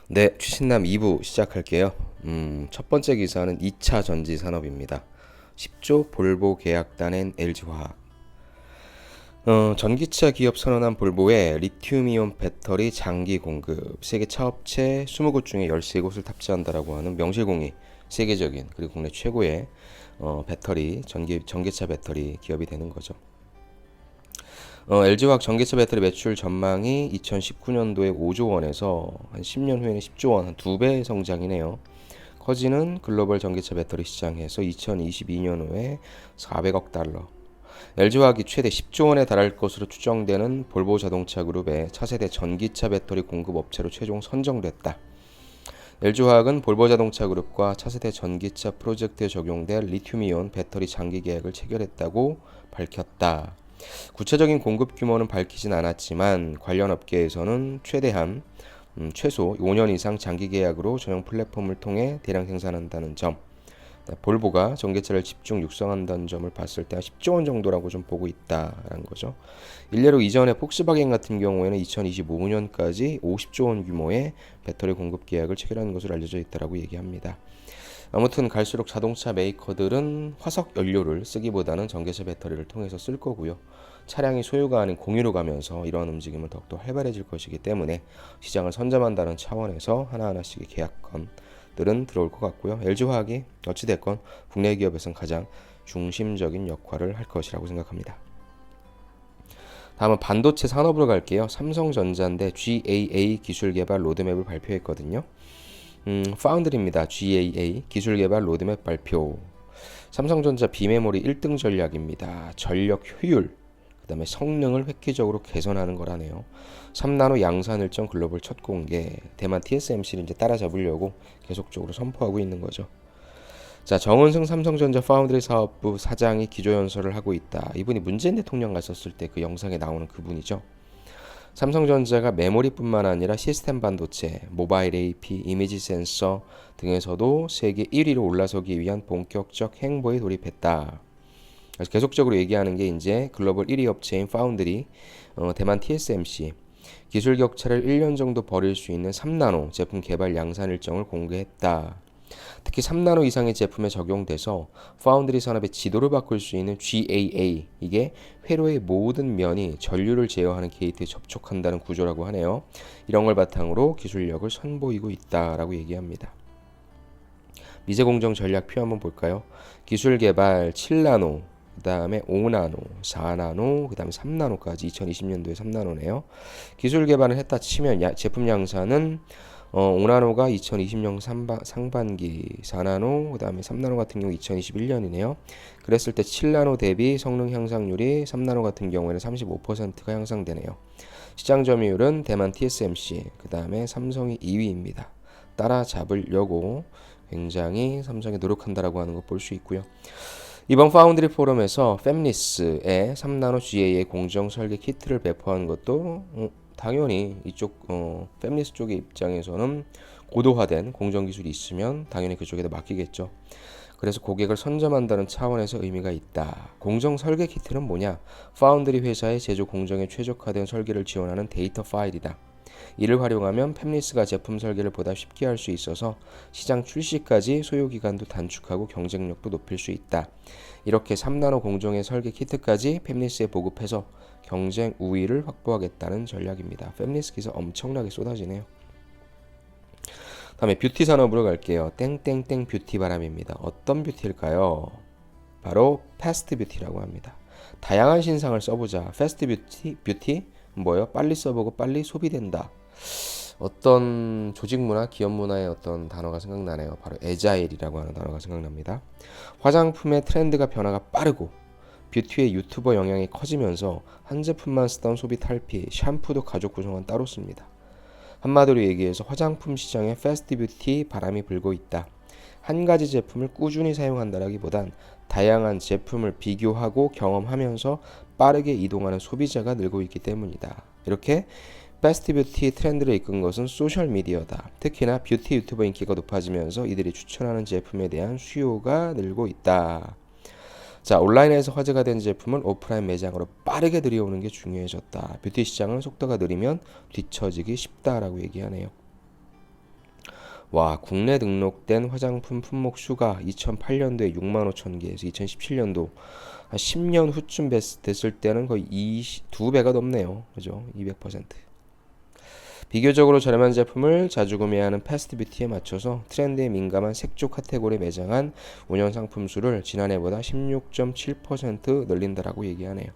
네, 추신남 2부 시작할게요. 첫 번째 기사는 2차 전지 산업입니다. 10조 볼보 계약 단엔 LG화학. 전기차 기업 선언한 볼보에 리튬이온 배터리 장기 공급, 세계 차업체 20곳 중에 13곳을 탑재한다라고 하는 명실공히 세계적인 그리고 국내 최고의 배터리, 전기차 배터리 기업이 되는 거죠. LG화학 전기차 배터리 매출 전망이 2019년도에 5조 원에서 한 10년 후에는 10조 원, 한 2배 성장이네요. 커지는 글로벌 전기차 배터리 시장에서 2022년 후에 400억 달러. LG화학이 최대 10조 원에 달할 것으로 추정되는 볼보 자동차 그룹의 차세대 전기차 배터리 공급 업체로 최종 선정됐다. LG화학은 볼보 자동차 그룹과 차세대 전기차 프로젝트에 적용될 리튬이온 배터리 장기 계약을 체결했다고 밝혔다. 구체적인 공급 규모는 밝히진 않았지만 관련 업계에서는 최소 5년 이상 장기 계약으로 전용 플랫폼을 통해 대량 생산한다는 점, 볼보가 전기차를 집중 육성한다는 점을 봤을 때 10조 원 정도라고 좀 보고 있다라는 거죠. 일례로 이전에 폭스바겐 같은 경우에는 2025년까지 50조 원 규모의 배터리 공급 계약을 체결한 것으로 알려져 있다라고 얘기합니다. 아무튼 갈수록 자동차 메이커들은 화석 연료를 쓰기보다는 전기차 배터리를 통해서 쓸 거고요. 차량이 소유가 아닌 공유로 가면서 이러한 움직임은 더욱더 활발해질 것이기 때문에 시장을 선점한다는 차원에서 하나하나씩의 계약건들은 들어올 것 같고요. LG화학이 어찌됐건 국내 기업에서는 가장 중심적인 역할을 할 것이라고 생각합니다. 다음은 반도체 산업으로 갈게요. 삼성전자인데 GAA 기술 개발 로드맵을 발표했거든요. 파운드리입니다. GAA 기술 개발 로드맵 발표. 삼성전자 비메모리 1등 전략입니다. 전력 효율, 그 다음에 성능을 획기적으로 개선하는 거라네요. 3나노 양산 일정 글로벌 첫 공개. 대만 TSMC를 이제 따라잡으려고 계속적으로 선포하고 있는 거죠. 자, 정은승 삼성전자 파운드리 사업부 사장이 기조연설을 하고 있다. 이분이 문재인 대통령 갔었을 때 그 영상에 나오는 그분이죠. 삼성전자가 메모리뿐만 아니라 시스템 반도체, 모바일 AP, 이미지 센서 등에서도 세계 1위로 올라서기 위한 본격적 행보에 돌입했다. 그래서 계속적으로 얘기하는 게 이제 글로벌 1위 업체인 파운드리, 대만 TSMC 기술 격차를 1년 정도 벌일 수 있는 3나노 제품 개발 양산 일정을 공개했다. 특히 3나노 이상의 제품에 적용돼서 파운드리 산업의 지도를 바꿀 수 있는 GAA, 이게 회로의 모든 면이 전류를 제어하는 게이트에 접촉한다는 구조라고 하네요. 이런 걸 바탕으로 기술력을 선보이고 있다라고 얘기합니다. 미세 공정 전략표 한번 볼까요? 기술 개발 7나노, 그 다음에 5나노, 4나노, 그 다음에 3나노까지 2020년도에 3나노네요. 기술 개발을 했다 치면 제품 양산은 5나노가 2020년 상반기, 4나노, 그 다음에 3나노 같은 경우 2021년이네요. 그랬을 때 7나노 대비 성능 향상률이 3나노 같은 경우에는 35%가 향상되네요. 시장 점유율은 대만 TSMC, 그 다음에 삼성이 2위입니다. 따라잡으려고 굉장히 삼성이 노력한다라고 하는 거 볼 수 있고요. 이번 파운드리 포럼에서 팹리스의 3나노 GA의 공정 설계 키트를 배포한 것도 당연히 이쪽 팹리스 쪽의 입장에서는 고도화된 공정 기술이 있으면 당연히 그쪽에다 맡기겠죠. 그래서 고객을 선점한다는 차원에서 의미가 있다. 공정 설계 키트는 뭐냐? 파운드리 회사의 제조 공정에 최적화된 설계를 지원하는 데이터 파일이다. 이를 활용하면 팹리스가 제품 설계를 보다 쉽게 할 수 있어서 시장 출시까지 소요 기간도 단축하고 경쟁력도 높일 수 있다. 이렇게 3나노 공정의 설계 키트까지 팹리스에 보급해서 경쟁 우위를 확보하겠다는 전략입니다. 팹리스 기사 엄청나게 쏟아지네요. 다음에 뷰티 산업으로 갈게요. 땡땡땡 뷰티 바람입니다. 어떤 뷰티일까요? 바로 패스트 뷰티라고 합니다. 다양한 신상을 써보자. 패스트 뷰티 뭐예요? 빨리 써보고 빨리 소비된다. 어떤 조직 문화, 기업 문화의 어떤 단어가 생각나네요. 바로 애자일이라고 하는 단어가 생각납니다. 화장품의 트렌드가 변화가 빠르고 뷰티의 유튜버 영향이 커지면서 한 제품만 쓰던 소비 탈피, 샴푸도 가족 구성원 따로 씁니다. 한마디로 얘기해서 화장품 시장에 패스트 뷰티 바람이 불고 있다. 한 가지 제품을 꾸준히 사용한다라기보단 다양한 제품을 비교하고 경험하면서 빠르게 이동하는 소비자가 늘고 있기 때문이다. 이렇게 패스트 뷰티 트렌드를 이끈 것은 소셜미디어다. 특히나 뷰티 유튜버 인기가 높아지면서 이들이 추천하는 제품에 대한 수요가 늘고 있다. 자, 온라인에서 화제가 된 제품은 오프라인 매장으로 빠르게 들여오는 게 중요해졌다. 뷰티 시장은 속도가 느리면 뒤처지기 쉽다라고 얘기하네요. 와, 국내 등록된 화장품 품목 수가 2008년도에 6만 5천 개에서 2017년도 한 10년 후쯤 됐을 때는 거의 2배가 넘네요. 그죠? 200%. 비교적으로 저렴한 제품을 자주 구매하는 패스트뷰티에 맞춰서 트렌드에 민감한 색조 카테고리에 매장한 운영 상품 수를 지난해보다 16.7% 늘린다라고 얘기하네요.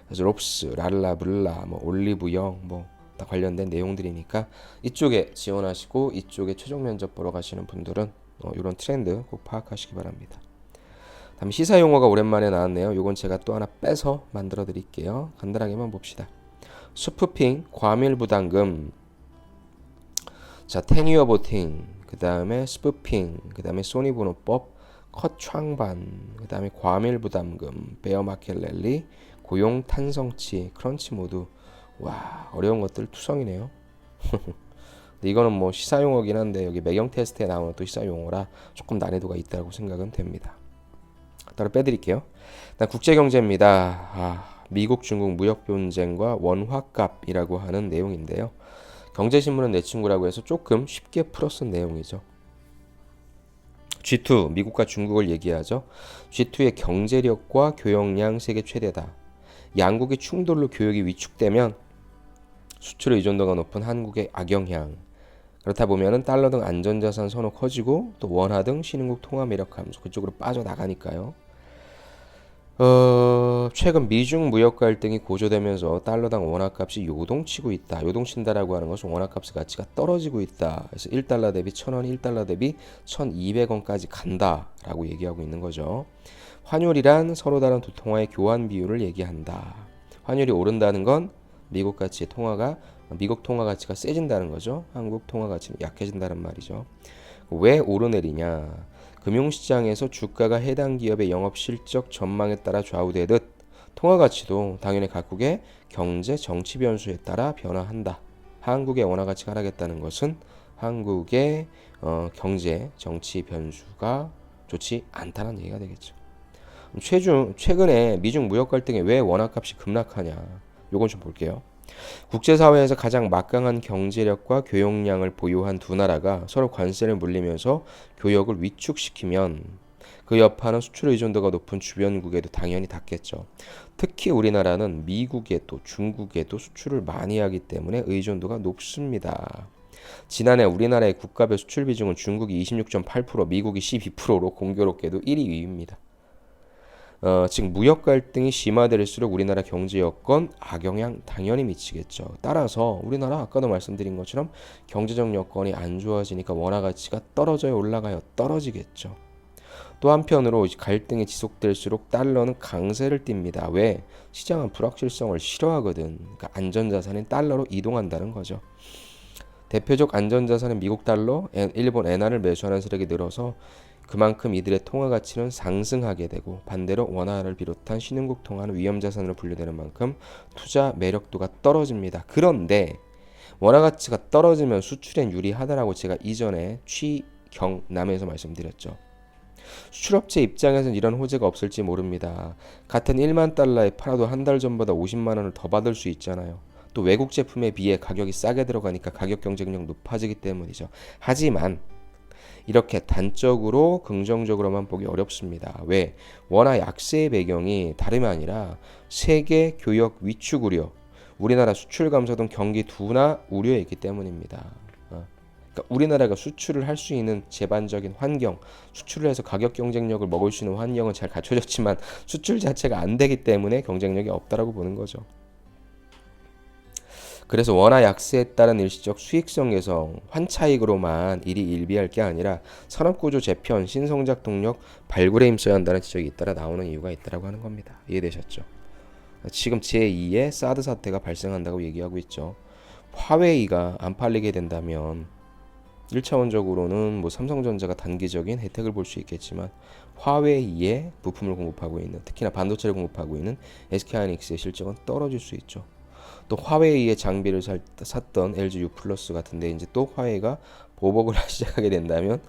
그래서 롭스, 랄라, 블라, 뭐 올리브영 다 관련된 내용들이니까 이쪽에 지원하시고 이쪽에 최종 면접 보러 가시는 분들은 이런 트렌드 꼭 파악하시기 바랍니다. 다음 시사 용어가 오랜만에 나왔네요. 요건 제가 또 하나 빼서 만들어 드릴게요. 간단하게만 봅시다. 스푸핑, 과밀부담금, 자 테니어 보팅, 그 다음에 스푸핑, 그 다음에 소니번호법, 컷 창반, 그 다음에 과밀부담금, 베어마켓 랠리, 고용 탄성치, 크런치 모드. 와, 어려운 것들 투성이네요. 근데 이거는 뭐 시사 용어긴 한데 여기 매경 테스트에 나오는 또 시사 용어라 조금 난이도가 있다고 생각은 됩니다. 따로 빼드릴게요. 일단 국제경제입니다. 미국 중국 무역 분쟁과 원화값이라고 하는 내용인데요. 경제신문은 내 친구라고 해서 조금 쉽게 풀어쓴 내용이죠. G2, 미국과 중국을 얘기하죠. G2의 경제력과 교역량 세계 최대다. 양국의 충돌로 교역이 위축되면 수출 의존도가 높은 한국의 악영향. 그렇다 보면은 달러 등 안전자산 선호 커지고 또 원화 등 신흥국 통화 매력 감소 그쪽으로 빠져나가니까요. 최근 미중 무역 갈등이 고조되면서 달러당 원화값이 요동치고 있다. 요동친다라고 하는 것은 원화값의 가치가 떨어지고 있다. 그래서 1달러 대비 1,000원, 1달러 대비 1,200원까지 간다라고 얘기하고 있는 거죠. 환율이란 서로 다른 두 통화의 교환 비율을 얘기한다. 환율이 오른다는 건 미국 통화 가치가 세진다는 거죠. 한국 통화 가치는 약해진다는 말이죠. 왜 오르내리냐? 금융시장에서 주가가 해당 기업의 영업 실적 전망에 따라 좌우되듯 통화 가치도 당연히 각국의 경제 정치 변수에 따라 변화한다. 한국의 원화 가치가 하락했다는 것은 한국의 경제 정치 변수가 좋지 않다는 얘기가 되겠죠. 최근에 미중 무역 갈등에 왜 원화 값이 급락하냐? 요건 좀 볼게요. 국제사회에서 가장 막강한 경제력과 교역량을 보유한 두 나라가 서로 관세를 물리면서 교역을 위축시키면 그 여파는 수출 의존도가 높은 주변국에도 당연히 닿겠죠. 특히 우리나라는 미국에 또 중국에도 수출을 많이 하기 때문에 의존도가 높습니다. 지난해 우리나라의 국가별 수출 비중은 중국이 26.8%, 미국이 12%로 공교롭게도 1위 위입니다. 즉 무역 갈등이 심화될수록 우리나라 경제 여건 악영향 당연히 미치겠죠. 따라서 우리나라 아까도 말씀드린 것처럼 경제적 여건이 안 좋아지니까 원화 가치가 떨어져요, 올라가요, 떨어지겠죠. 또 한편으로 갈등이 지속될수록 달러는 강세를 띱니다. 왜? 시장은 불확실성을 싫어하거든. 그러니까 안전자산인 달러로 이동한다는 거죠. 대표적 안전자산은 미국 달러, 일본 엔화를 매수하는 세력이 늘어서 그만큼 이들의 통화 가치는 상승하게 되고 반대로 원화를 비롯한 신흥국 통화는 위험자산으로 분류되는 만큼 투자 매력도가 떨어집니다. 그런데 원화 가치가 떨어지면 수출엔 유리하다라고 제가 이전에 취경남에서 말씀드렸죠. 수출업체 입장에서는 이런 호재가 없을지 모릅니다. 같은 1만 달러에 팔아도 한 달 전보다 50만 원을 더 받을 수 있잖아요. 또 외국 제품에 비해 가격이 싸게 들어가니까 가격 경쟁력 높아지기 때문이죠. 하지만 이렇게 단적으로 긍정적으로만 보기 어렵습니다. 왜? 원화 약세의 배경이 다름이 아니라 세계 교역 위축 우려, 우리나라 수출 감소 등 경기 둔화 우려에 있기 때문입니다. 그러니까 우리나라가 수출을 할 수 있는 제반적인 환경, 수출을 해서 가격 경쟁력을 먹을 수 있는 환경은 잘 갖춰졌지만 수출 자체가 안 되기 때문에 경쟁력이 없다라고 보는 거죠. 그래서 원화 약세에 따른 일시적 수익성 개선, 환차익으로만 일이 일비할 게 아니라 산업구조 재편, 신성장 동력 발굴에 힘써야 한다는 지적이 잇따라 나오는 이유가 있다라고 하는 겁니다. 이해되셨죠? 지금 제2의 사드 사태가 발생한다고 얘기하고 있죠. 화웨이가 안 팔리게 된다면 1차원적으로는 뭐 삼성전자가 단기적인 혜택을 볼 수 있겠지만 화웨이에 부품을 공급하고 있는, 특히나 반도체를 공급하고 있는 SK하이닉스의 실적은 떨어질 수 있죠. 또 화웨이의 장비를 샀던 LG U 플러스 같은데 이제 또 화웨이가 보복을 시작하게 된다면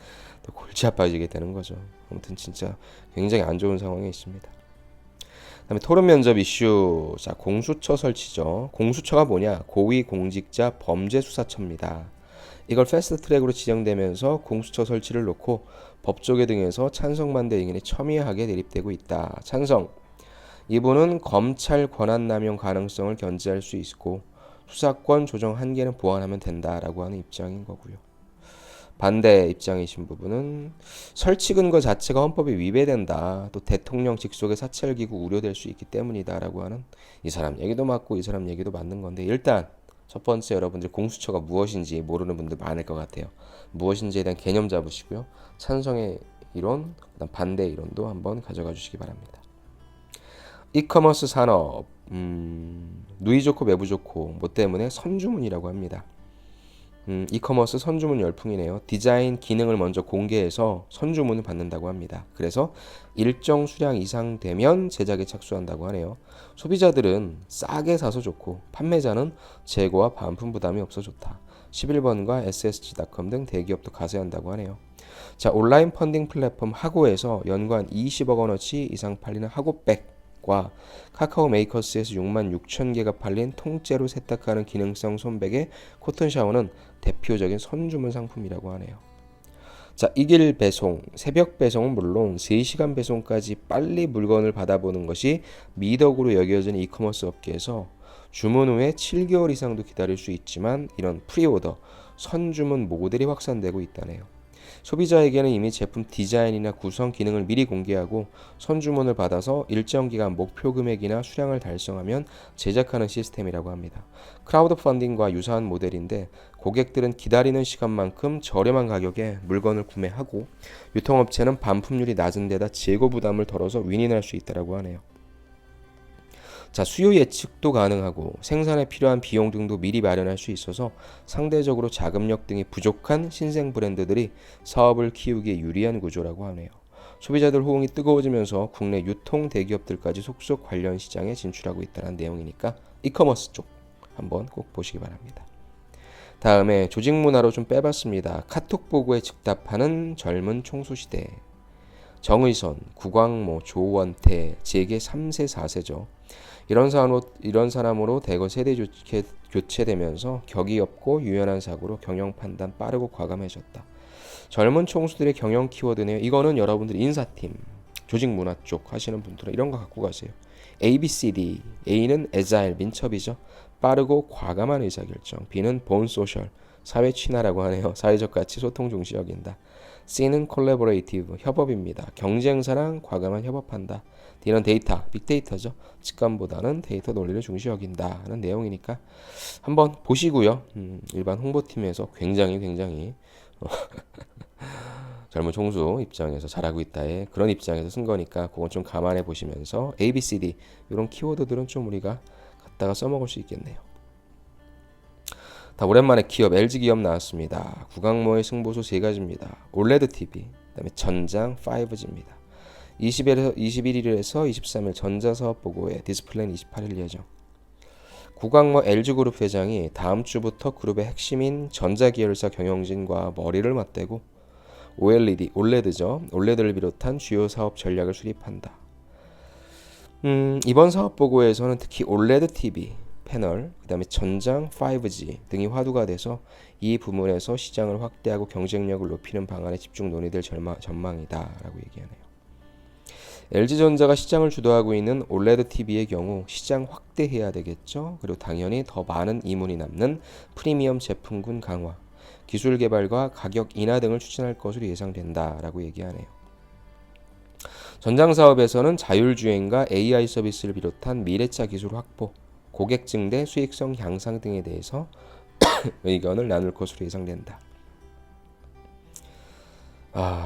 또 골치 아파지게 되는 거죠. 아무튼 진짜 굉장히 안 좋은 상황에 있습니다. 그다음에 토론 면접 이슈. 자, 공수처 설치죠. 공수처가 뭐냐? 고위공직자 범죄수사처입니다. 이걸 패스트 트랙으로 지정되면서 공수처 설치를 놓고 법조계 등에서 찬성 반대 의견이 첨예하게 대립되고 있다. 찬성. 이분은 검찰 권한남용 가능성을 견제할 수 있고 수사권 조정 한계는 보완하면 된다라고 하는 입장인 거고요. 반대 입장이신 부분은 설치 근거 자체가 헌법에 위배된다. 또 대통령 직속의 사찰기구 우려될 수 있기 때문이다라고 하는 이 사람 얘기도 맞고 이 사람 얘기도 맞는 건데 일단 첫 번째 여러분들 공수처가 무엇인지 모르는 분들 많을 것 같아요. 무엇인지에 대한 개념 잡으시고요. 찬성의 이론, 그다음 반대 이론도 한번 가져가 주시기 바랍니다. 이커머스 산업, 누이 좋고 매부 좋고 뭐 때문에 선주문이라고 합니다. 이커머스 선주문 열풍이네요. 디자인 기능을 먼저 공개해서 선주문을 받는다고 합니다. 그래서 일정 수량 이상 되면 제작에 착수한다고 하네요. 소비자들은 싸게 사서 좋고 판매자는 재고와 반품 부담이 없어 좋다. 11번과 ssg.com 등 대기업도 가세한다고 하네요. 자, 온라인 펀딩 플랫폼 하고에서 연간 20억 원어치 이상 팔리는 하고백과 카카오 메이커스에서 6만 6천 개가 팔린 통째로 세탁하는 기능성 손백의 코튼 샤워는 대표적인 선주문 상품이라고 하네요. 자, 이길 배송, 새벽 배송은 물론 3시간 배송까지 빨리 물건을 받아보는 것이 미덕으로 여겨지는 이커머스 업계에서 주문 후에 7개월 이상도 기다릴 수 있지만 이런 프리오더, 선주문 모델이 확산되고 있다네요. 소비자에게는 이미 제품 디자인이나 구성 기능을 미리 공개하고 선주문을 받아서 일정 기간 목표 금액이나 수량을 달성하면 제작하는 시스템이라고 합니다. 크라우드 펀딩과 유사한 모델인데 고객들은 기다리는 시간만큼 저렴한 가격에 물건을 구매하고 유통업체는 반품률이 낮은 데다 재고 부담을 덜어서 윈윈할 수 있다고 하네요. 자, 수요 예측도 가능하고 생산에 필요한 비용 등도 미리 마련할 수 있어서 상대적으로 자금력 등이 부족한 신생 브랜드들이 사업을 키우기에 유리한 구조라고 하네요. 소비자들 호응이 뜨거워지면서 국내 유통 대기업들까지 속속 관련 시장에 진출하고 있다는 내용이니까 이커머스 쪽 한번 꼭 보시기 바랍니다. 다음에 조직 문화로 좀 빼봤습니다. 카톡 보고에 즉답하는 젊은 총수시대. 정의선, 구광모, 조원태, 재계 3세 4세죠. 이런 사람으로 대거 세대 교체되면서 격이 없고 유연한 사고로 경영 판단 빠르고 과감해졌다. 젊은 총수들의 경영 키워드네요. 이거는 여러분들 인사팀, 조직 문화 쪽 하시는 분들은 이런 거 갖고 가세요. ABCD, A는 애자일, 민첩이죠. 빠르고 과감한 의사결정. B는 본 소셜, 사회 친화라고 하네요. 사회적 가치, 소통 중시 여긴다. C는 콜라보레이티브, 협업입니다. 경쟁사랑 과감한 협업한다. D는 데이터, 빅데이터죠. 직감보다는 데이터 논리를 중시 여긴다 하는 내용이니까 한번 보시고요. 일반 홍보팀에서 굉장히 젊은 총수 입장에서 잘하고 있다에 그런 입장에서 쓴 거니까 그건 좀 감안해 보시면서 A, B, C, D 이런 키워드들은 좀 우리가 갖다가 써먹을 수 있겠네요. 다 오랜만에 기업, LG 기업 나왔습니다. 구강모의 승보수 3가지입니다. 올레드 TV, 그다음에 전장 5G입니다. 21일에서 23일 전자사업 보고회, 디스플레이는 28일 예정. 구강모 LG그룹 회장이 다음 주부터 그룹의 핵심인 전자계열사 경영진과 머리를 맞대고 OLED, 올레드죠. 올레드를 비롯한 주요 사업 전략을 수립한다. 이번 사업 보고에서는 특히 올레드 TV, 패널, 그 다음에 전장 5G 등이 화두가 돼서 이 부문에서 시장을 확대하고 경쟁력을 높이는 방안에 집중 논의될 전망이다라고 얘기하네요. LG전자가 시장을 주도하고 있는 올레드 TV의 경우 시장 확대해야 되겠죠. 그리고 당연히 더 많은 이문이 남는 프리미엄 제품군 강화, 기술 개발과 가격 인하 등을 추진할 것으로 예상된다라고 얘기하네요. 전장 사업에서는 자율주행과 AI 서비스를 비롯한 미래차 기술 확보, 고객 증대, 수익성 향상 등에 대해서 의견을 나눌 것으로 예상된다.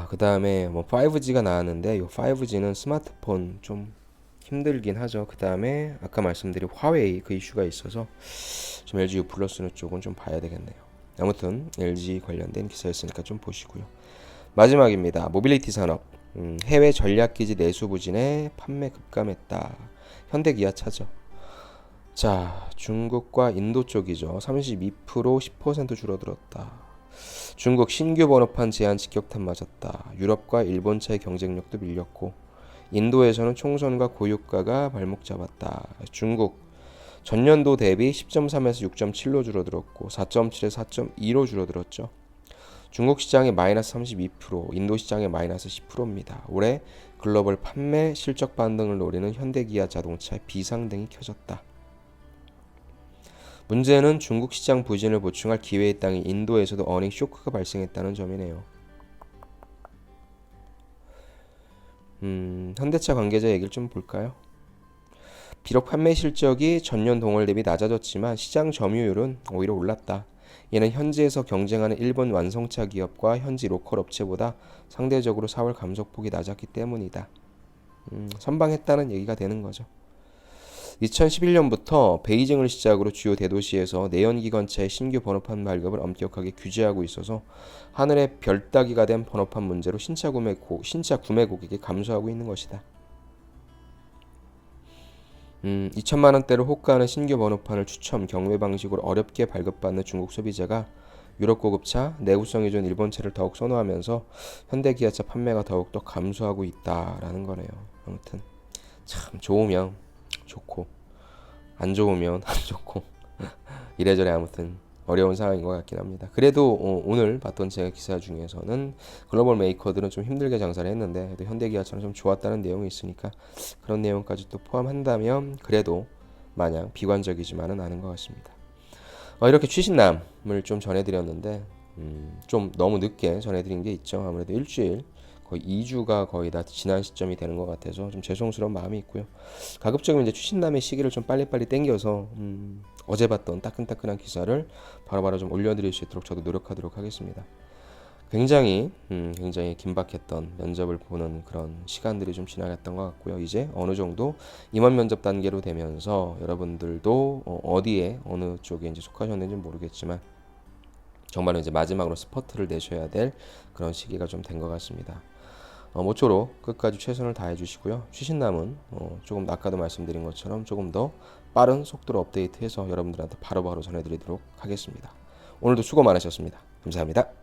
그 다음에 뭐 5G가 나왔는데 이 5G는 스마트폰 좀 힘들긴 하죠. 그 다음에 아까 말씀드린 화웨이 그 이슈가 있어서 좀 LG U 플러스는 쪽은 좀 봐야 되겠네요. 아무튼 LG 관련된 기사였으니까 좀 보시고요. 마지막입니다. 모빌리티 산업. 해외 전략기지 내수 부진에 판매 급감했다. 현대기아 차죠. 자, 중국과 인도 쪽이죠. 32% 10% 줄어들었다. 중국 신규 번호판 제한 직격탄 맞았다. 유럽과 일본차의 경쟁력도 밀렸고 인도에서는 총선과 고유가가 발목 잡았다. 중국 전년도 대비 10.3에서 6.7로 줄어들었고 4.7에서 4.2로 줄어들었죠. 중국 시장이 마이너스 32%, 인도 시장이 마이너스 10%입니다. 올해 글로벌 판매 실적 반등을 노리는 현대기아 자동차의 비상등이 켜졌다. 문제는 중국 시장 부진을 보충할 기회의 땅인 인도에서도 어닝 쇼크가 발생했다는 점이네요. 현대차 관계자 얘기를 좀 볼까요? 비록 판매 실적이 전년 동월 대비 낮아졌지만 시장 점유율은 오히려 올랐다. 얘는 현지에서 경쟁하는 일본 완성차 기업과 현지 로컬 업체보다 상대적으로 4월 감소폭이 낮았기 때문이다. 선방했다는 얘기가 되는 거죠. 2011년부터 베이징을 시작으로 주요 대도시에서 내연기관차의 신규 번호판 발급을 엄격하게 규제하고 있어서 하늘에 별 따기가 된 번호판 문제로 신차 구매 고객이 감소하고 있는 것이다. 2천만 원대를 호가하는 신규 번호판을 추첨 경매 방식으로 어렵게 발급받는 중국 소비자가 유럽 고급차, 내구성이 좋은 일본차를 더욱 선호하면서 현대기아차 판매가 더욱더 감소하고 있다라는 거네요. 아무튼 참 좋으면 좋고 안 좋으면 안 좋고 이래저래 아무튼 어려운 상황인 것 같긴 합니다. 그래도 오늘 봤던 제 기사 중에서는 글로벌 메이커들은 좀 힘들게 장사를 했는데 그래도 현대기아차는 좀 좋았다는 내용이 있으니까 그런 내용까지 또 포함한다면 그래도 마냥 비관적이지만은 않은 것 같습니다. 이렇게 취신남을 좀 전해드렸는데 좀 너무 늦게 전해드린 게 있죠. 아무래도 일주일 거의 2주가 거의 다 지난 시점이 되는 것 같아서 좀 죄송스러운 마음이 있고요. 가급적이면 이제 취신남의 시기를 좀 빨리빨리 당겨서 어제 봤던 따끈따끈한 기사를 바로바로 좀 올려드릴 수 있도록 저도 노력하도록 하겠습니다. 굉장히 긴박했던 면접을 보는 그런 시간들이 좀 지나갔던 것 같고요. 이제 어느 정도 임원 면접 단계로 되면서 여러분들도 어디에 어느 쪽에 이제 속하셨는지 모르겠지만 정말 이제 마지막으로 스퍼트를 내셔야 될 그런 시기가 좀 된 것 같습니다. 모쪼록 끝까지 최선을 다해 주시고요. 취신남은 조금 아까도 말씀드린 것처럼 조금 더 빠른 속도로 업데이트해서 여러분들한테 바로바로 전해드리도록 하겠습니다. 오늘도 수고 많으셨습니다. 감사합니다.